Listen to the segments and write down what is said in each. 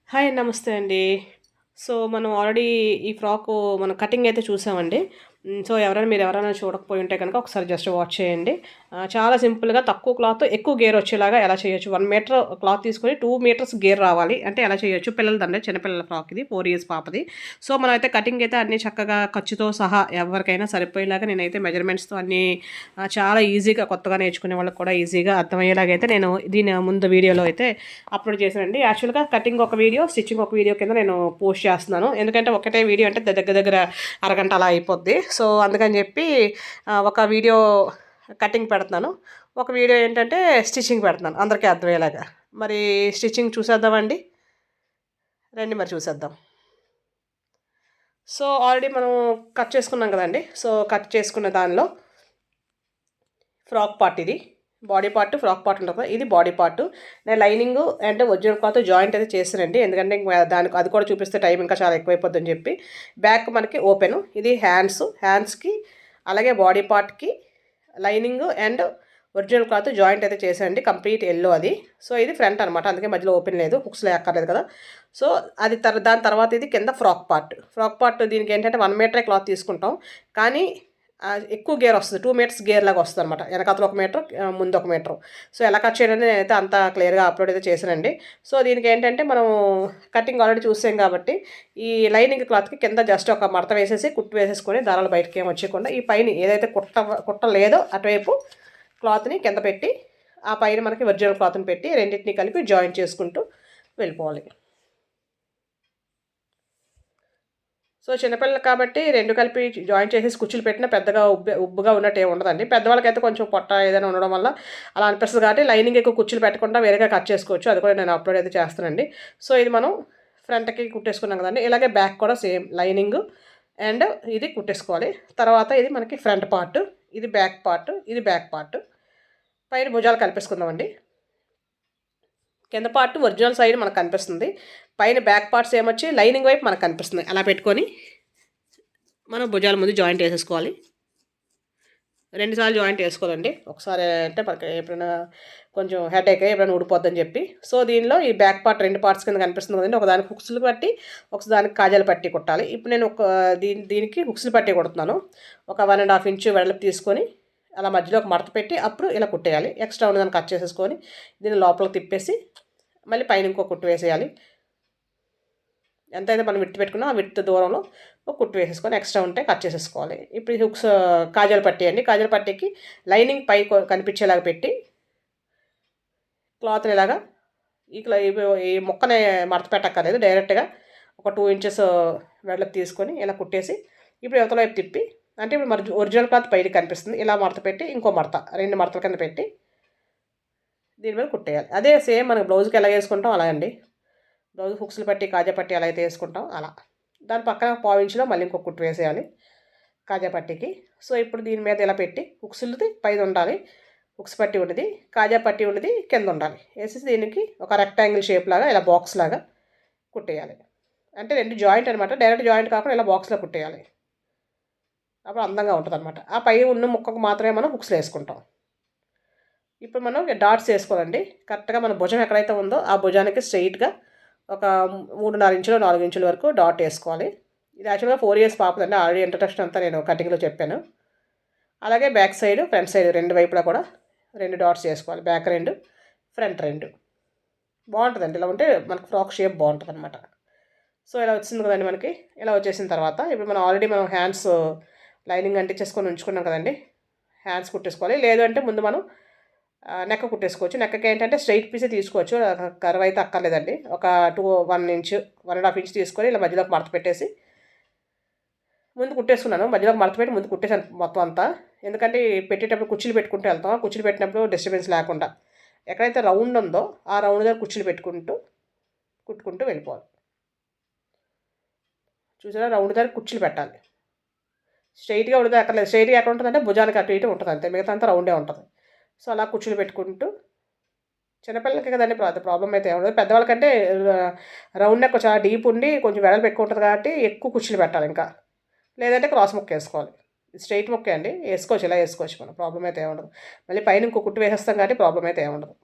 Hi. నమస్తే అండి. So, మనం ఆల్రెడీ ఈ ఫ్రాకు మనం కటింగ్ అయితే చూసామండి. సో, మీరెవరైనా చూడకపోయి ఉంటే గనక ఒకసారి జస్ట్ వాచ్ చేయండి. చాలా సింపుల్‌గా తక్కువ క్లాత్ ఎక్కువ గేర్ వచ్చేలాగా ఎలా చేయొచ్చు. 1 మీటర్ క్లాత్ తీసుకొని 2 మీటర్స్ గేర్ రావాలి. అంటే ఎలా చేయొచ్చు. పిల్లలదండి, చిన్నపిల్లల ఫ్రాక్ ఇది. 4 ఇయర్స్ పాపది. సో, మనమైతే కటింగ్ అయితే అన్నీ చక్కగా ఖర్చుతో సహా ఎవరికైనా సరిపోయేలాగా నేనైతే మెజర్‌మెంట్స్‌తో అన్నీ చాలా ఈజీగా కొత్తగా నేర్చుకునే వాళ్ళకి కూడా ఈజీగా అర్థమయ్యేలాగైతే నేను దీని ముందు వీడియోలో అయితే అప్లోడ్ చేశానండి. యాక్చువల్‌గా కటింగ్ ఒక వీడియో, స్టిచ్చింగ్ ఒక వీడియో కింద నేను పోస్ట్ చేస్తున్నాను. ఎందుకంటే ఒకటే వీడియో అంటే దగ్గర దగ్గర అరగంట అలా అయిపోద్ది. సో, అందుకని చెప్పి ఒక వీడియో కటింగ్ పెడుతున్నాను. ఒక వీడియో ఏంటంటే స్టిచ్చింగ్ పెడుతున్నాను అందరికీ అర్థమయ్యేలాగా. మరి స్టిచ్చింగ్ చూసేద్దామండి. రండి మరి చూసేద్దాం. సో, ఆల్రెడీ మనం కట్ చేసుకున్నాం కదండీ. సో, కట్ చేసుకున్న దానిలో ఫ్రాక్ పార్ట్ ఇది. బాడీ పార్ట్, ఫ్రాక్ పార్ట్ ఉంటుంది కదా! ఇది బాడీ పార్ట్. నేను lining and original cloth joint అయితే చేశానండి. ఎందుకంటే దానికి అది కూడా చూపిస్తే టైం ఇంకా చాలా ఎక్కువైపోద్దని చెప్పి. బ్యాక్ మనకి ఓపెను. ఇది హ్యాండ్స్‌కి అలాగే బాడీ పార్ట్‌కి lining and original cloth joint అయితే చేశానండి. కంప్లీట్ యెల్లో అది. సో, ఇది ఫ్రంట్ అనమాట. అందుకే మధ్యలో ఓపెన్ లేదు. హుక్స్‌లో ఎక్కర్లేదు కదా! సో, అది దాని తర్వాత ఇది కింద ఫ్రాక్ పార్ట్. ఫ్రాక్ పార్ట్ దీనికి ఏంటంటే 1 మీటరే క్లాత్ తీసుకుంటాం. కానీ ఎక్కువ గేర్ వస్తది. 2 మీటర్స్ గేర్ లాగా వస్తదనమాట. ఎనకాతల 1 మీటర్, ముందు 1 మీటరు. సో, ఎలా కట్ చేయాలనేది నేనైతే అంత క్లియర్‌గా అప్‌లోడ్ అయితే చేశానండి. సో, దీనికేంటంటే మనం కటింగ్ ఆల్రెడీ చూసాం కాబట్టి, ఈ లైనింగ్ క్లాత్‌కి కింద జస్ట్ ఒక మడత వేసేసి, కుట్టు వేసేసుకొని దారాలు బయటకేమి వచ్చేయకుండా, ఈ పైన ఏదైతే కుట్ట లేదో అటువైపు క్లాత్‌ని కింద పెట్టి, ఆ పైన మనకి ఒరిజినల్ క్లాత్‌ని పెట్టి రెండిటిని కలిపి జాయింట్ చేసుకుంటూ వెళ్ళిపోవాలి. సో, చిన్నపిల్లలు కాబట్టి 2 కలిపి జాయింట్ చేసేసి కుచ్చులు పెట్టినా పెద్దగా ఉబ్బుగా ఉన్నట్టు ఏమి ఉండదండి. పెద్దవాళ్ళకైతే కొంచెం పొట్ట ఏదైనా ఉండడం వల్ల అలా అనిపిస్తది కాబట్టి లైనింగ్ ఎక్కువ కుచ్చులు పెట్టకుండా వేరేగా కట్ చేసుకోవచ్చు. అది కూడా నేను అప్‌లోడ్ అయితే చేస్తానండి. సో, ఇది మనం ఫ్రంట్‌కి కుట్టేసుకున్నాం కదండీ! ఇలాగే బ్యాక్ కూడా సేమ్ లైనింగు అండ్ ఇది కుట్టేసుకోవాలి. తర్వాత ఇది మనకి ఫ్రంట్ పార్ట్, ఇది బ్యాక్ పార్ట్, ఇది బ్యాక్ పార్ట్. పైన భుజాలు కలిపేసుకుందామండి. కింద పార్ట్ ఒరిజినల్ సైడ్ మనకు కనిపిస్తుంది. పైన బ్యాక్ పార్ట్స్ ఏమొచ్చి లైనింగ్ వైపు మనకు కనిపిస్తుంది. అలా పెట్టుకొని మనం భుజాల ముందు జాయింట్ వేసేసుకోవాలి. 2 సార్లు జాయింట్ వేసుకోవాలండి. ఒకసారి అంటే మనకి ఎప్పుడైనా కొంచెం హెడేక్ ఎప్పుడైనా ఊడిపోద్దని చెప్పి. సో, దీనిలో ఈ బ్యాక్ పార్ట్ 2 పార్ట్స్ కింద కనిపిస్తుంది కదండీ. ఒకదానికి హుక్స్‌లు పట్టి, ఒకదానికి కాజాలు పట్టి కుట్టాలి. ఇప్పుడు నేను దీనికి హుక్స్‌లు పట్టి కుడుతున్నాను. ఒక 1 ½ ఇంచు వెడల్పు తీసుకొని అలా మధ్యలో ఒక మడత పెట్టి అప్పుడు ఇలా కుట్టేయాలి. ఎక్స్ట్రా ఉన్నదాన్ని కట్ చేసేసుకొని దీన్ని లోపలికి తిప్పేసి మళ్ళీ పైన ఇంకో కుట్టు వేసేయాలి. ఎంతైతే మనం విడ్త్ పెట్టుకున్నామో ఆ విడ్త్ దూరంలో ఒక కుట్టు వేసేసుకొని ఎక్స్ట్రా ఉంటే కట్ చేసేసుకోవాలి. ఇప్పుడు ఈ హుక్స్ కాజాల పట్టీ అండి. కాజాల పట్టీకి లైనింగ్ పై కనిపించేలాగా పెట్టి క్లాత్‌ని ఇలాగా ఈ ముక్కని మడత పెట్టక్కర్లేదు. డైరెక్ట్‌గా ఒక 2 ఇంచెస్ వెడల్పు తీసుకొని ఇలా కుట్టేసి ఇప్పుడు ఇవతల వైపు తిప్పి అంటే ఇప్పుడు మరి ఒరిజినల్ క్లాత్ పైకి కనిపిస్తుంది. ఇలా మడత పెట్టి ఇంకో మడత 2 మడతల కింద పెట్టి దీని మీద కుట్టేయాలి. అదే సేమ్ మనకు బ్లౌజ్‌కి ఎలా వేసుకుంటాం అలా అండి. బ్లౌజ్ హుక్స్‌లు పట్టి, కాజా పట్టి ఎలా అయితే ఏసుకుంటాం అలా. దాని పక్కన పావించులో మళ్ళీ ఇంకో కుట్టు వేసేయాలి కాజా పట్టీకి. సో, ఇప్పుడు దీని మీద ఇలా పెట్టి హుక్స్‌లది పైదుండాలి. హుక్స్ పట్టి ఉన్నది, కాజా పట్టి ఉన్నది కిందుండాలి. ఏసేసి దీనికి ఒక రెక్టాంగిల్ షేప్ లాగా ఇలా బాక్స్ లాగా కుట్టేయాలి. అంటే 2 జాయింట్ అనమాట. డైరెక్ట్ జాయింట్ కాకుండా ఇలా బాక్స్‌లో కుట్టేయాలి. అప్పుడు అందంగా ఉంటదనమాట. ఆ పై ఉన్న ముక్కకు మాత్రమే మనం హుక్స్‌లో ఏసుకుంటాం. ఇప్పుడు మనం డాట్స్ ఏసుకోవాలండి. కరెక్ట్‌గా మన భుజం ఎక్కడైతే ఉందో ఆ భుజానికి స్ట్రెయిట్‌గా ఒక 3:30 ఇంచులో, 4 ఇంచుల వరకు డాట్ ఏసుకోవాలి. ఇది యాక్చువల్‌గా 4 ఇయర్స్ పాపదండి. ఆల్రెడీ ఇంట్రడక్షన్ అంతా నేను కటింగ్‌లో చెప్పాను. అలాగే బ్యాక్ సైడ్, ఫ్రంట్ సైడ్ 2 వైపులా కూడా 2 డాట్స్ ఏసుకోవాలి. Back 2, front 2. బావుంటదండి. ఇలా ఉంటే మనకు ఫ్రాక్ షేప్ బావుంటదనమాట. సో, ఇలా వచ్చింది కదండీ మనకి. ఇలా వచ్చేసిన తర్వాత ఇప్పుడు మనం హ్యాండ్స్ లైనింగ్ అంటించేసుకొని ఉంచుకున్నాం కదండీ! హ్యాండ్స్ కుట్టేసుకోవాలి. లేదు అంటే ముందు మనం నెక్ కుట్టేసుకోవచ్చు. నెక్కకి ఏంటంటే స్ట్రెయిట్ పీసే తీసుకోవచ్చు. కర్వ్ అయితే అక్కర్లేదండి. ఒక 1 ఇంచు, 1 ½ ఇంచ్ తీసుకొని ఇలా మధ్యలోకి మడత పెట్టేసి ముందు కుట్టేసుకున్నాను. మధ్యలోకి మడత పెట్టి ముందు కుట్టేసాను మొత్తం అంతా. ఎందుకంటే పెట్టేటప్పుడు కుర్చీలు పెట్టుకుంటూ వెళ్తాం. ఆ కుర్చీలు పెట్టినప్పుడు డిస్టర్బెన్స్ లేకుండా. ఎక్కడైతే రౌండ్ ఉందో ఆ రౌండ్ దగ్గర కుర్చీలు పెట్టుకుంటూ కుట్టుకుంటూ వెళ్ళిపోవాలి. చూసారా రౌండ్ దగ్గర కుర్చీలు పెట్టాలి. స్ట్రెయిట్‌గా ఉండదు అక్కర్లేదు. స్ట్రెయిట్‌గా ఎక్కడ ఉంటదంటే భుజానికి అటు ఇటు ఉంటది అంతే. మిగతా అంతా రౌండే ఉంటది. సో, అలా కుర్చీలు పెట్టుకుంటూ చిన్నపిల్లలకే కదండీ ప్రాబ్లమ్ అయితే ఏమి ఉండదు. పెద్దవాళ్ళకంటే రౌండ్ నెక్ చాలా డీప్ ఉండి కొంచెం వెడల్పు ఎక్కువ ఉంటది కాబట్టి ఎక్కువ కుర్చీలు పెట్టాలి ఇంకా. లేదంటే క్రాస్ ముక్క ఏసుకోవాలి. స్ట్రెయిట్ ముక్కే అండి. ఏసుకోవచ్చు ఇలా ఏసుకోవచ్చు మనం. ప్రాబ్లమ్ అయితే ఏమి ఉండదు. మళ్ళీ పైన ఇంకో కుట్టు వేసేస్తాం కాబట్టి ప్రాబ్లమ్ అయితే ఏమి ఉండదు.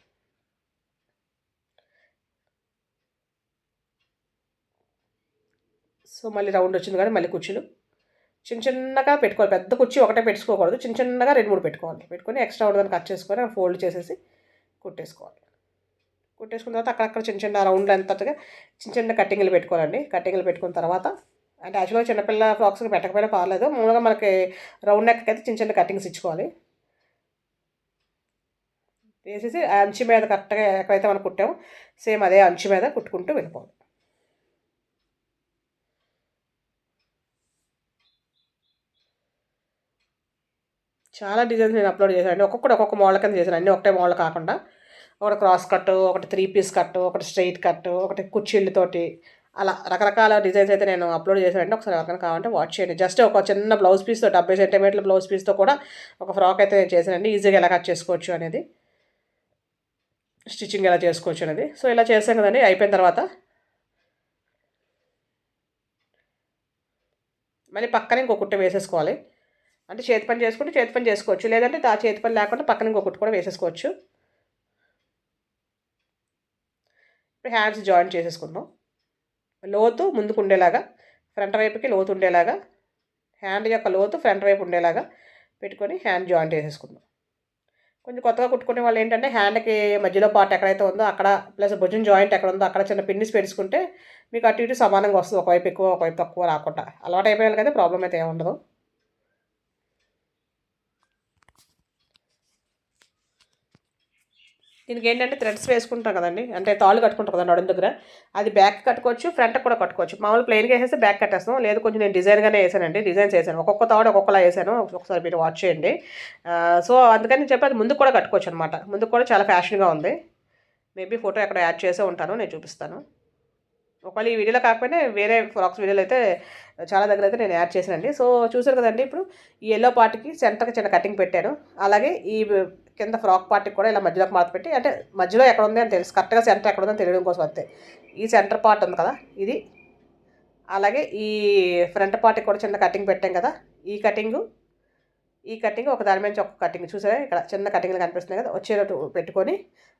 సో మళ్ళీ రౌండ్ వచ్చింది కానీ మళ్ళీ కుర్చీలు చిన్నగా పెట్టుకోవాలి. పెద్ద కుర్చీ ఒకటే పెట్టుకోకూడదు, చిన్నగా 2-3 పెట్టుకోవాలి. పెట్టుకొని ఎక్స్ట్రా ఉండదని కట్ చేసుకొని ఫోల్డ్ చేసేసి కుట్టేసుకోవాలి. కుట్టేసుకున్న తర్వాత అక్కడక్కడ చిన్న రౌండ్లు అంతగా చిన్న కట్టింగ్లు పెట్టుకోవాలండి. కట్టింగ్లు పెట్టుకున్న తర్వాత అంటే యాక్చువల్గా చిన్నపిల్ల ఫ్రాక్స్కి పెట్టకపోయినా పర్లేదు, మామూలుగా మనకి రౌండ్ నెక్ అయితే చిన్న కట్టింగ్స్ ఇచ్చుకోవాలి. వేసేసి అంచు మీద కరెక్ట్గా ఎక్కడైతే మనం కుట్టామో సేమ్ అదే అంచు మీద కుట్టుకుంటూ వెళ్ళిపోవాలి. చాలా డిజైన్స్ నేను అప్లోడ్ చేశాను. ఒక్కొక్క మోడల్ కింద చేశాను, అన్నీ ఒకటే మోడల్ కాకుండా. ఒకటి క్రాస్ కట్టు, ఒకటి 3 పీస్ కట్టు, ఒకటి స్ట్రైట్ కట్టు, ఒకటి కుర్చీళ్ళతోటి, అలా రకరకాల డిజైన్స్ అయితే నేను అప్లోడ్ చేశానండి. ఒకసారి ఎవరికైనా కావాలంటే వాచ్ చేయండి. జస్ట్ ఒక చిన్న బ్లౌజ్ పీస్తో 70 సెంటీమీటర్ల బ్లౌజ్ పీస్తో కూడా ఒక ఫ్రాక్ అయితే నేను చేశానండి. ఈజీగా ఎలా కట్ చేసుకోవచ్చు అనేది, స్టిచ్చింగ్ ఎలా చేసుకోవచ్చు అనేది. సో ఇలా చేసాం కదండి. అయిపోయిన తర్వాత మళ్ళీ పక్కన ఇంకో కుట్ట వేసేసుకోవాలి. అంటే చేతి పని చేసుకుంటే చేతి పని చేసుకోవచ్చు, లేదంటే చేతి పని లేకుండా పక్కన ఇంకో కుట్టు కూడా వేసేసుకోవచ్చు. ఇప్పుడు హ్యాండ్స్ జాయిన్ చేసేసుకుందాం. లోతు ముందుకు ఉండేలాగా, ఫ్రంట్ వైపుకి లోతు ఉండేలాగా, హ్యాండ్ యొక్క లోతు ఫ్రంట్ వైపు ఉండేలాగా పెట్టుకొని హ్యాండ్ జాయింట్ వేసేసుకుందాం. కొంచెం కొత్తగా కుట్టుకునే వాళ్ళు ఏంటంటే హ్యాండ్కి మధ్యలో పార్ట్ ఎక్కడైతే ఉందో అక్కడ ప్లస్ భుజం జాయింట్ ఎక్కడ ఉందో అక్కడ చిన్న పిన్నిస్ పెట్టుకుంటే మీకు అటు ఇటు సమానంగా వస్తుంది. ఒకవైపు ఎక్కువ ఒకవైపు తక్కువ రాకుండా. అలవాటు అయిపోయాలి కదా, ప్రాబ్లం అయితే ఏముండదు. దీనికి ఏంటంటే థ్రెడ్స్ వేసుకుంటాం కదండి, అంటే తాళ్ళు కట్టుకుంటాం కదా నడుం దగ్గర, అది బ్యాక్ కట్టుకోవచ్చు, ఫ్రంట్ కూడా కట్టుకోవచ్చు. మామూలు ప్లెయిన్గా వేసేస్తే బ్యాక్ కట్టేస్తాం, లేదు కొంచెం నేను డిజైన్గానే వేసానండి. డిజైన్స్ వేసాను, ఒక్కొక్క తాడు ఒక్కొక్కలా వేసాను. ఒకసారి మీరు వాచ్ చేయండి. సో అందుకని చెప్పి అది ముందుకు కూడా కట్టుకోవచ్చు అనమాట. ముందుకు కూడా చాలా ఫ్యాషన్గా ఉంది. మేబీ ఫోటో ఎక్కడ యాడ్ చేసే ఉంటాను, నేను చూపిస్తాను. ఒకవేళ ఈ వీడియోలో కాకపోయినా వేరే ఫ్రాక్స్ వీడియోలో అయితే చాలా దగ్గర అయితే నేను యాడ్ చేశానండి. సో చూసారు కదండి. ఇప్పుడు ఈ ఎల్లో పార్ట్కి సెంటర్కి చిన్న కటింగ్ పెట్టాను. అలాగే ఈ కింద ఫ్రాక్ పార్ట్కి కూడా ఇలా మధ్యలోకి మార్చి పెట్టి, అంటే మధ్యలో ఎక్కడ ఉంది అని తెలుసు, కరెక్ట్గా సెంటర్ ఎక్కడ ఉందని తెలియడం కోసం అంతే. ఈ సెంటర్ పార్ట్ ఉంది కదా ఇది, అలాగే ఈ ఫ్రంట్ పార్ట్కి కూడా చిన్న కటింగ్ పెట్టాం కదా, ఈ కటింగ్ ఒక దాని నుంచి ఒక కటింగ్ చూసారా, ఇక్కడ చిన్న కటింగ్లు కనిపిస్తున్నాయి కదా, వచ్చేటట్టు పెట్టుకొని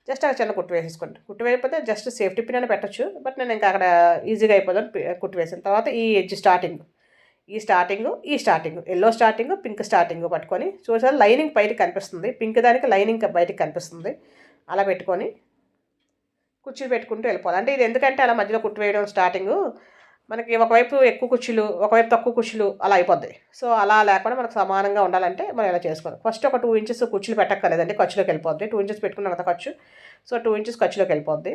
జస్ట్ అక్కడ చిన్న కుట్టు వేసేసుకోండి. కుట్టు వేయకపోతే జస్ట్ సేఫ్టీ పిన్ అని పెట్టచ్చు, బట్ నేను ఇంకా అక్కడ ఈజీగా అయిపోతుంది కుట్టు వేసిన తర్వాత ఈ edge starting yellow starting pink starting పట్టుకొని చూసారు, లైనింగ్ బయటకు కనిపిస్తుంది, పింక్ దానికి లైనింగ్ బయటకు కనిపిస్తుంది. అలా పెట్టుకొని కుర్చీలు పెట్టుకుంటూ వెళ్ళిపోవాలి. అంటే ఇది ఎందుకంటే అలా మధ్యలో కుట్టు వేయడం స్టార్టింగ్ మనకి ఒకవైపు ఎక్కువ కుర్చీలు ఒకవైపు తక్కువ కుర్చీలు అలా అయిపోద్ది. సో అలా లేకుండా మనకు సమానంగా ఉండాలంటే మనం ఇలా చేసుకోవాలి. ఫస్ట్ ఒక 2 ఇంచెస్ కుర్చీలు పెట్టక్కర్లేదండి, ఖర్చులోకి వెళ్ళిపోద్ది. 2 ఇంచెస్ పెట్టుకున్నాం కదా ఖర్చు, సో 2 ఇంచెస్ ఖర్చులోకి వెళ్ళిపోద్ది.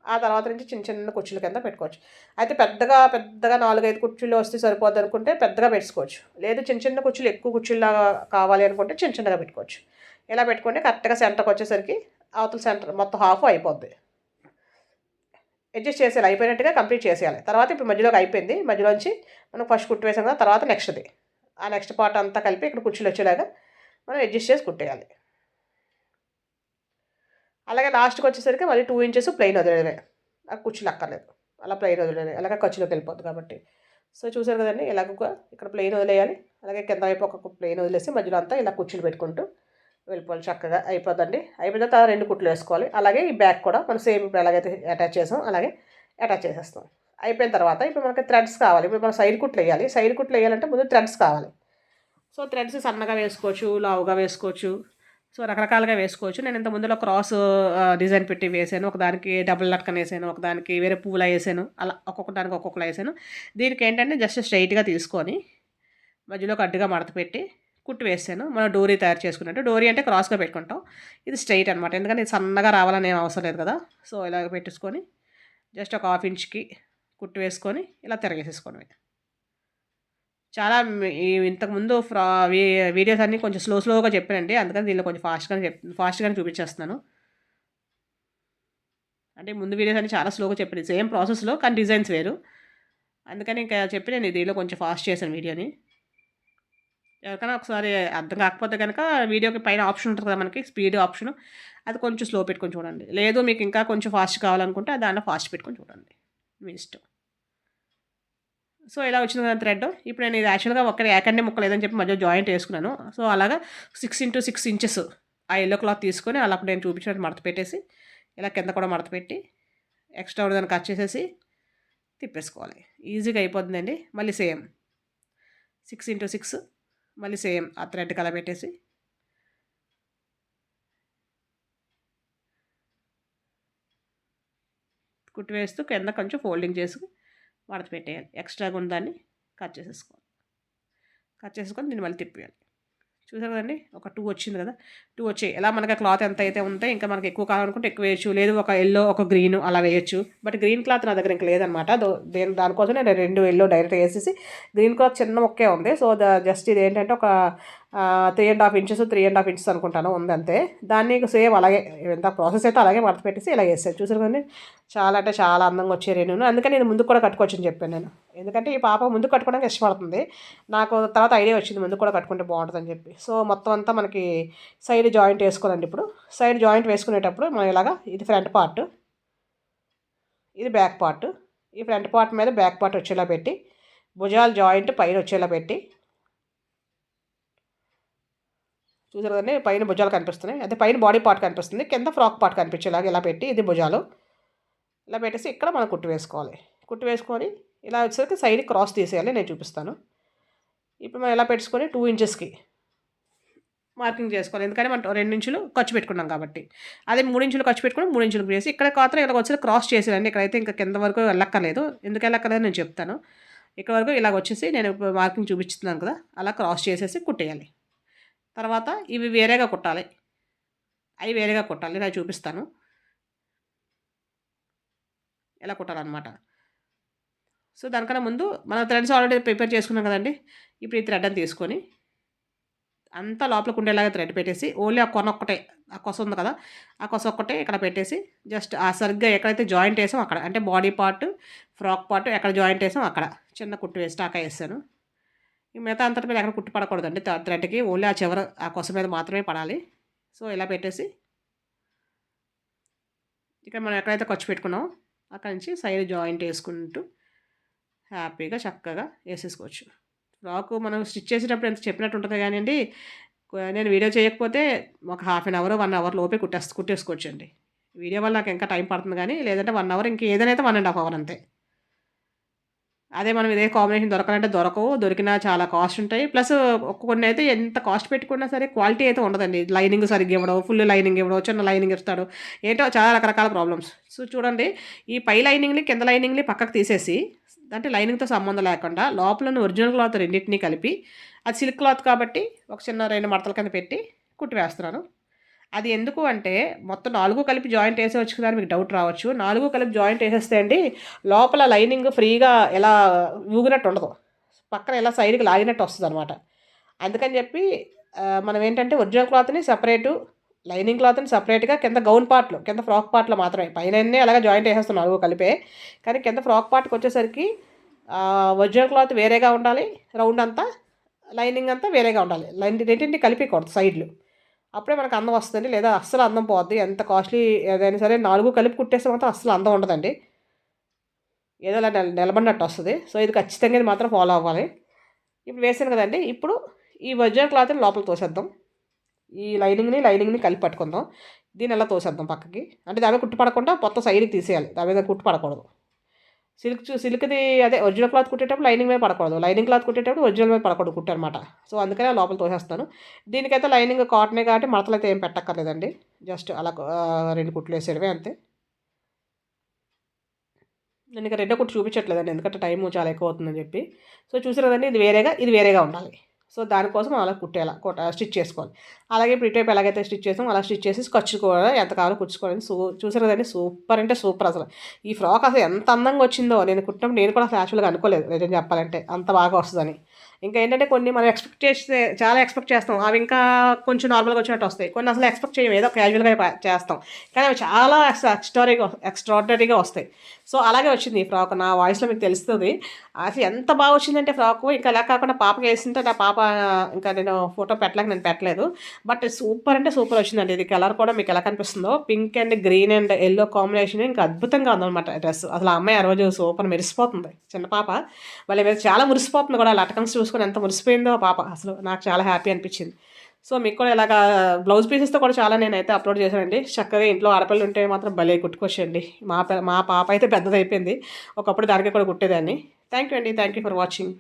ఆ తర్వాత నుంచి చిన్న కుర్చీల కింద పెట్టుకోవచ్చు. అయితే పెద్దగా 4-5 కుర్చీలు వస్తే సరిపోద్ది అనుకుంటే పెద్దగా పెట్టుకోవచ్చు, లేదు చిన్న కుర్చీలు ఎక్కువ కుర్చీలాగా కావాలి అనుకుంటే చిన్నగా పెట్టుకోవచ్చు. ఇలా పెట్టుకుంటే కరెక్ట్గా సెంటర్కి వచ్చేసరికి అవతల సెంటర్ మొత్తం హాఫ్ అయిపోద్ది. అడ్జస్ట్ చేసేయాలి, అయిపోయినట్టుగా కంప్లీట్ చేసేయాలి. తర్వాత ఇప్పుడు మధ్యలోకి అయిపోయింది, మధ్యలోంచి మనం ఫస్ట్ కుట్టు వేసాం కదా, తర్వాత నెక్స్ట్ది ఆ నెక్స్ట్ పార్ట్ అంతా కలిపి ఇక్కడ కుర్చీలు వచ్చేలాగా మనం అడ్జస్ట్ చేసి కుట్టేయాలి. అలాగే లాస్ట్కి వచ్చేసరికి మళ్ళీ 2 ఇంచెస్ ప్లెయిన్ వదిలేదే, ఆ కుర్చీలు అక్కర్లేదు, అలా ప్లెయిన్ వదిలేది, అలాగే ఖర్చులోకి వెళ్ళిపోద్ది కాబట్టి. సో చూసారు కదండి, ఇలాగ ఇక్కడ ప్లెయిన్ వదిలేయాలి, అలాగే కింద వైపు ఒక ప్లెయిన్ వదిలేసి మధ్యలో అంతా ఇలా కుర్చీలు పెట్టుకుంటూ వెళ్ళిపోవాలి. చక్కగా అయిపోద్దండి. అయిపోయిన తర్వాత 2 కుట్లు వేసుకోవాలి. అలాగే ఈ బ్యాక్ కూడా మనం సేమ్ ఇప్పుడు ఎలాగైతే అటాచ్ చేసాం అలాగే అటాచ్ చేసేస్తాం. అయిపోయిన తర్వాత ఇప్పుడు మనకి థ్రెడ్స్ కావాలి. ఇప్పుడు మనం సైడ్ కుట్లు వేయాలి. సైడ్ కుట్లు వేయాలంటే ముందు థ్రెడ్స్ కావాలి. సో థ్రెడ్స్ సన్నగా వేసుకోవచ్చు, లావుగా వేసుకోవచ్చు, సో రకరకాలుగా వేసుకోవచ్చు. నేను ఇంత ముందులో క్రాస్ డిజైన్ పెట్టి వేసాను, ఒకదానికి డబుల్ లట్కన్ వేసాను, ఒకదానికి వేరే పువ్వులా వేసాను, అలా ఒక్కొక్క దానికి ఒక్కొక్కలా వేసాను. దీనికి ఏంటంటే జస్ట్ స్ట్రైట్గా తీసుకొని మధ్యలోకి అడ్డుగా మడత పెట్టి కుట్టు వేసాను. మనం డోరీ తయారు చేసుకున్నట్టు. డోరీ అంటే క్రాస్గా పెట్టుకుంటాం, ఇది స్ట్రైట్ అనమాట, ఎందుకంటే ఇది సన్నగా రావాలని ఏం అవసరం లేదు కదా. సో ఇలాగ పెట్టేసుకొని జస్ట్ ఒక 1/2 ఇంచ్కి కుట్టు వేసుకొని ఇలా తిరగేసేసుకోవడమే. చాలా ఇంతకుముందు వీడియోస్ అన్నీ కొంచెం స్లోగా చెప్పానండి, అందుకని దీనిలో కొంచెం ఫాస్ట్గానే చూపించేస్తున్నాను. అంటే ముందు వీడియోస్ అన్నీ చాలా స్లోగా చెప్పాను, సేమ్ ప్రాసెస్లో కానీ డిజైన్స్ వేరు, అందుకని ఇంకా చెప్పి నేను దీనిలో కొంచెం ఫాస్ట్ చేశాను వీడియోని. ఎవరికైనా ఒకసారి అర్థం కాకపోతే కనుక వీడియోకి పైన ఆప్షన్ ఉంటుంది కదా మనకి స్పీడ్ ఆప్షన్, అది కొంచెం స్లో పెట్టుకొని చూడండి. లేదు మీకు ఇంకా కొంచెం ఫాస్ట్ కావాలనుకుంటే దాంట్లో ఫాస్ట్ పెట్టుకొని చూడండి, మీ ఇష్టం. సో ఇలా వచ్చింది కదా థ్రెడ్. ఇప్పుడు నేను ఇది యాక్చువల్గా ఒక్క ఏకండి ముక్క లేదని చెప్పి మధ్య జాయింట్ వేసుకున్నాను. సో అలాగా 6x6 ఇంచెస్ ఆ ఎల్లో క్లాత్ తీసుకొని అలా నేను చూపించినట్టు మడత పెట్టేసి ఇలా కింద కూడా మడత పెట్టి ఎక్స్ట్రా దాన్ని కట్ చేసేసి తిప్పేసుకోవాలి. ఈజీగా అయిపోతుందండి. మళ్ళీ సేమ్ 6x6 మళ్ళీ సేమ్ ఆ థ్రెడ్ కలా పెట్టేసి కుట్టి వేస్తూ కింద కొంచెం ఫోల్డింగ్ చేసి మడత పెట్టేయాలి. ఎక్స్ట్రాగా ఉన్న దాన్ని కట్ చేసేసుకోవాలి. కట్ చేసుకొని దీన్ని మళ్ళీ తిప్పేయాలి. చూసారు కదండి, ఒక 2 వచ్చింది కదా, 2 వచ్చాయి. ఎలా మనకి క్లాత్ ఎంత అయితే ఉంటే ఇంకా మనకి ఎక్కువ కావాలనుకుంటే ఎక్కువ వేయచ్చు, లేదు ఒక ఎల్లో ఒక గ్రీన్ అలా వేయచ్చు. బట్ గ్రీన్ క్లాత్ నా దగ్గర ఇంకా లేదనమాట. దానికోసం నేను 2 ఎల్లో డైరెక్ట్ వేసేసి, గ్రీన్ క్లాత్ చిన్న మొక్కే ఉంది. సో జస్ట్ ఇది ఏంటంటే ఒక 3.5 ఇంచెస్ 3.5 ఇంచెస్ అనుకుంటాను ఉంది అంతే. దాన్ని సేమ్ అలాగే ఎంత ప్రాసెస్ అయితే అలాగే మడత పెట్టేసి ఇలా వేసాను. చూసారు కదండి, చాలా అంటే చాలా అందంగా వచ్చే నేను. అందుకని నేను ముందుకు కూడా కట్టుకోవచ్చని చెప్పాను నేను. ఎందుకంటే ఈ పాప ముందుకు కట్టుకోవడానికి ఇష్టపడుతుంది. నాకు తర్వాత ఐడియా వచ్చింది ముందుకు కూడా కట్టుకుంటే బాగుంటుందని చెప్పి. సో మొత్తం అంతా మనకి సైడ్ జాయింట్ వేసుకోవాలండి. ఇప్పుడు సైడ్ జాయింట్ వేసుకునేటప్పుడు మనం ఇలాగా, ఇది ఫ్రంట్ పార్ట్, ఇది బ్యాక్ పార్ట్. ఈ ఫ్రంట్ పార్ట్ మీద బ్యాక్ పార్ట్ వచ్చేలా పెట్టి, భుజాల జాయింట్ పైన వచ్చేలా పెట్టి, చూసారు కదండి, పైన భుజాలు కనిపిస్తున్నాయి. అదే పైన బాడీ పార్ట్ కనిపిస్తుంది, కింద ఫ్రాక్ పార్ట్ కనిపించేలాగా ఇలా పెట్టి, ఇది భుజాలు ఇలా పెట్టేసి ఇక్కడ మనం కుట్టు వేసుకోవాలి. కుట్టు వేసుకొని ఇలా వచ్చేసరికి సైడ్ క్రాస్ తీసేయాలి, నేను చూపిస్తాను. ఇప్పుడు మనం ఇలా పెట్టుకొని 2 ఇంచెస్కి మార్కింగ్ చేసుకోవాలి. ఎందుకంటే మనం 2 ఇంచులు ఖర్చు పెట్టుకున్నాం కాబట్టి. అదే 3 ఇంచులు ఖర్చు పెట్టుకుని 3 ఇంచులకు వేసి ఇక్కడ కాత్రం ఇలా వచ్చి క్రాస్ చేసేయాలండి. ఇక్కడైతే ఇంకా కింద వరకు వెళ్ళక్కర్లేదు. ఎందుకు వెళ్ళక్కర్లేదు నేను చెప్తాను. ఇక్కడ వరకు ఇలాగ వచ్చేసి నేను మార్కింగ్ చూపిస్తున్నాను కదా, అలా క్రాస్ చేసేసి కుట్టేయాలి. తర్వాత ఇవి వేరేగా కుట్టాలి, అవి వేరేగా కుట్టాలి. నేను చూపిస్తాను ఎలా కుట్టాలన్నమాట. సో దానికన్నా ముందు మనం థ్రెడ్స్ ఆల్రెడీ ప్రిపేర్ చేసుకున్నాం కదండి. ఇప్పుడు ఈ థ్రెడ్ అని తీసుకొని అంతా లోపలికి ఉండేలాగా థ్రెడ్ పెట్టేసి, ఓన్లీ ఆ కొన ఒక్కటే, ఆ కొస ఉంది కదా, ఆ కొస ఒక్కటే ఇక్కడ పెట్టేసి, జస్ట్ ఆ సరిగ్గా ఎక్కడైతే జాయింట్ వేసాం అక్కడ, అంటే బాడీ పార్ట్ ఫ్రాక్ పార్ట్ ఎక్కడ జాయింట్ వేసాం అక్కడ చిన్న కుట్టు వేసి టాకా వేస్తాను. ఈ మిగతా అంతటి మీద ఎక్కడ కుట్టు పడకూడదండి థ్రెడ్కి, ఓన్లీ ఆ చివర ఆ కొస మీద మాత్రమే పడాలి. సో ఇలా పెట్టేసి ఇక్కడ మనం ఎక్కడైతే ఖర్చు పెట్టుకున్నామో అక్కడి నుంచి సైడ్ జాయింట్ వేసుకుంటూ హ్యాపీగా చక్కగా వేసేసుకోవచ్చు. ఫ్రాకు మనం స్టిచ్ చేసేటప్పుడు ఎంత చెప్పినట్టు ఉంటుంది కానివ్వండి, నేను వీడియో చేయకపోతే ఒక 1/2 అవర్ 1 అవర్ లోపే కుట్టేసుకోవచ్చు అండి. వీడియో వల్ల నాకు ఇంకా టైం పడుతుంది, కానీ లేదంటే 1 అవర్, ఇంక ఏదైనా 1.5 అవర్ అంతే. అదే మనం ఇదే కాంబినేషన్ దొరకాలంటే దొరకవు, దొరికినా చాలా కాస్ట్ ఉంటాయి. ప్లస్ కొన్ని అయితే ఎంత కాస్ట్ పెట్టుకున్నా సరే క్వాలిటీ అయితే ఉండదండి. లైనింగ్ సరిగ్గా ఇవ్వడం, ఫుల్ లైనింగ్ ఇవ్వడం, చిన్న లైనింగ్ ఇస్తాడు, ఏంటో చాలా రకరకాల ప్రాబ్లమ్స్. సో చూడండి, ఈ పై లైనింగ్ని కింద లైనింగ్ని పక్కకు తీసేసి, అంటే లైనింగ్తో సంబంధం లేకుండా లోపల ఒరిజినల్ క్లాత్ రెండింటినీ కలిపి, అది సిల్క్ క్లాత్ కాబట్టి ఒక చిన్న 2 మడతల కింద పెట్టి కుట్టి వేస్తున్నాను. అది ఎందుకు అంటే మొత్తం 4 కలిపి జాయింట్ వేసేవచ్చు కదా అని మీకు డౌట్ రావచ్చు. 4 కలిపి జాయింట్ వేసేస్తే అండి లోపల లైనింగ్ ఫ్రీగా ఎలా ఊగినట్టు ఉండదు, పక్కన ఎలా సైడ్కి లాగినట్టు వస్తుంది అనమాట. అందుకని చెప్పి మనం ఏంటంటే ఒరిజినల్ క్లాత్ని సపరేటు, లైనింగ్ క్లాత్ని సపరేట్గా కింద గౌన్ పార్ట్లో, కింద ఫ్రాక్ పార్ట్లో మాత్రమే, పైన అలాగే జాయింట్ వేసేస్తాం 4 కలిపే. కానీ కింద ఫ్రాక్ పార్ట్కి వచ్చేసరికి ఒరిజినల్ క్లాత్ వేరేగా ఉండాలి, రౌండ్ అంతా లైనింగ్ అంతా వేరేగా ఉండాలి. రెండింటిని కలిపేయకూడదు సైడ్లు, అప్పుడే మనకు అందం వస్తుంది. లేదా అస్సలు అందం పోద్ది. ఎంత కాస్ట్లీ ఏదైనా సరే 4 కలిపి కుట్టేస్తే మాత్రం అస్సలు అందం ఉండదండి, ఏదో అలా నిలబడినట్టు వస్తుంది. సో ఇది ఖచ్చితంగా ఇది మాత్రం ఫాలో అవ్వాలి. ఇప్పుడు వేసాను కదండి, ఇప్పుడు ఈ ఒరిజినల్ క్లాత్ని లోపల తోసేద్దాం. ఈ లైనింగ్ని కలిపి పట్టుకుందాం. దీన్ని ఎలా తోసేద్దాం పక్కకి, అంటే దాని మీద కుట్టు పడకుండా మొత్తం సైడ్కి తీసేయాలి, దాని మీద కుట్టు పడకూడదు. సిల్క్ది అదే ఒరిజినల్ క్లాత్ కుట్టేటప్పుడు లైనింగ్ మీద పడకూడదు, లైనింగ్ క్లాత్ కుట్టేటప్పుడు ఒరిజినల్ మీద పడకూడదు కుట్టు అనమాట. సో అందుకనే లోపల తోసేస్తాను. దీనికైతే లైనింగ్ కాటనే కాబట్టి మడతలు అయితే ఏం పెట్టక్కర్లేదండి, జస్ట్ అలా 2 కుట్లు వేసేయడమే అంతే. నేను ఇక రెండో కుట్టు చూపించట్లేదండి, ఎందుకంటే టైం చాలా ఎక్కువ అవుతుందని చెప్పి. సో చూసారు కదండి, ఇది వేరేగా ఉండాలి. సో దానికోసం అలా స్టిచ్ చేసుకోవాలి. అలాగే ఇప్పుడు ఇటువైపు ఎలాగైతే స్టిచ్ చేస్తాం అలా స్టిచ్ చేసి ఖర్చు కూడా ఎంత కావాలో కుచ్చుకోవాలి. చూసారు కదండి, సూపర్ అంటే సూపర్. అసలు ఈ ఫ్రాక్ అసలు ఎంత అందంగా వచ్చిందో, నేను కుట్టినప్పుడు నేను కూడా అసలు యాక్చువల్గా అనుకోలేదు నిజం చెప్పాలంటే అంత బాగా వస్తుందని. ఇంకా ఏంటంటే కొన్ని మనం చాలా ఎక్స్పెక్ట్ చేస్తాం, అవి ఇంకా కొంచెం నార్మల్గా వచ్చినట్టు వస్తాయి. కొన్ని అసలు ఎక్స్పెక్ట్ చేయం, ఏదో క్యాజువల్గా చేస్తాం, కానీ అవి చాలా ఎక్స్ట్రాడనరీగా వస్తాయి. సో అలాగే వచ్చింది ఈ ఫ్రాక్. నా వాయిస్లో మీకు తెలుస్తుంది అసలు ఎంత బాగా వచ్చిందంటే ఫ్రాక్. ఇంకా అలా కాకుండా పాపకి వేసింటే, నా పాప ఇంకా నేను ఫోటో నేను పెట్టలేదు, బట్ సూపర్ అంటే సూపర్ వచ్చిందండి. ఇది కలర్ కూడా మీకు ఎలా కనిపిస్తుందో, pink and green and yellow combination ఇంకా అద్భుతంగా ఉందన్నమాట డ్రెస్. అసలు ఆ అమ్మాయి ఆ రోజు సూపర్ మెరిసిపోతుంది, చిన్న పాప వాళ్ళ మీద చాలా మురిసిపోతుంది కూడా. లటకన్స్ చూసుకొని ఎంత మురిసిపోయిందో పాప, అసలు నాకు చాలా హ్యాపీ అనిపించింది. సో మీకు కూడా ఇలాగా బ్లౌజ్ పీసెస్తో కూడా చాలా నేనైతే అప్లోడ్ చేశానండి. చక్కగా ఇంట్లో ఆడపిల్లలు ఉంటే మాత్రం భలే కుట్టుకోవచ్చండి. మా పాప అయితే పెద్దదైపోయింది. ఒకప్పుడు దానికి కూడా కుట్టేదాన్ని. థ్యాంక్ యూ అండి. Thank you for watching.